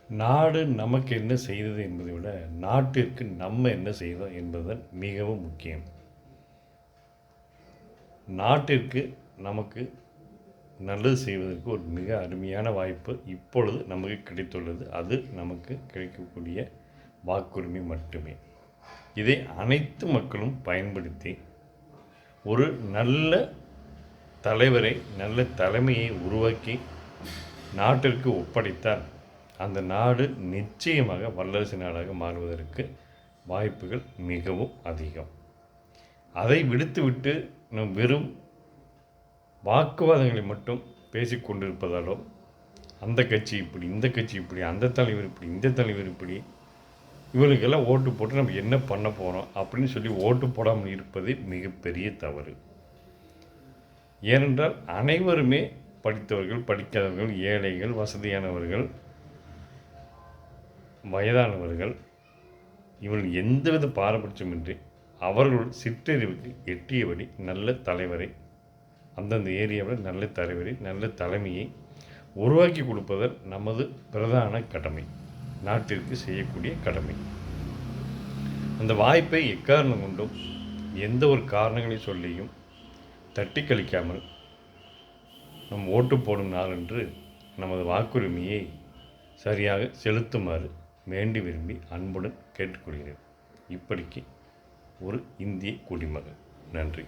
நாடு நமக்கு என்ன செய்தது என்பதை விட, நாட்டிற்கு நம்ம என்ன செய்தோம் என்பதுதான் மிகவும் முக்கியம். நாட்டிற்கு நமக்கு நல்லது செய்வதற்கு ஒரு மிக அருமையான வாய்ப்பு இப்பொழுது நமக்கு கிடைத்துள்ளது. அது நமக்கு கிடைக்கக்கூடிய வாக்குரிமை மட்டுமே. இதை அனைத்து மக்களும் பயன்படுத்தி ஒரு நல்ல தலைவரை, நல்ல தலைமையை உருவாக்கி நாட்டிற்கு ஒப்படைத்தால் அந்த நாடு நிச்சயமாக வல்லரசு நாடாக மாறுவதற்கு வாய்ப்புகள் மிகவும் அதிகம். அதை விடுத்துவிட்டு நம் வெறும் வாக்குவாதங்களை மட்டும் பேசிக்கொண்டிருப்பதாலோ, அந்த கட்சி இப்படி, இந்த கட்சி இப்படி, அந்த தலைவர் இப்படி, இந்த தலைவர் இப்படி, இவர்களுக்கெல்லாம் ஓட்டு போட்டு நம்ம என்ன பண்ண போகிறோம் அப்படின்னு சொல்லி ஓட்டு போடாமல் இருப்பது மிகப்பெரிய தவறு. ஏனென்றால் அனைவருமே படித்தவர்கள், படிக்காதவர்கள், ஏழைகள், வசதியானவர்கள், வயதானவர்கள், இவர்கள் எந்தவித பாரபட்சமின்றி அவர்கள் சிற்றறிவுக்கு எட்டியபடி நல்ல தலைவரை, அந்தந்த ஏரியாவில் நல்ல தலைவரை, நல்ல தலைமையை உருவாக்கி கொடுப்பதல் நமது பிரதான கடமை, நாட்டிற்கு செய்யக்கூடிய கடமை. அந்த வாய்ப்பை எக்காரணம் கொண்டும் எந்த ஒரு காரணங்களை சொல்லியும் தட்டி கழிக்காமல் நம் ஓட்டு போடும் நாளன்று நமது வாக்குரிமையை சரியாக செலுத்துமாறு வேண்டி விரும்பி அன்புடன் கேட்டுக்கொள்கிறேன். இப்படிக்கு ஒரு இந்திய குடிமகன். நன்றி.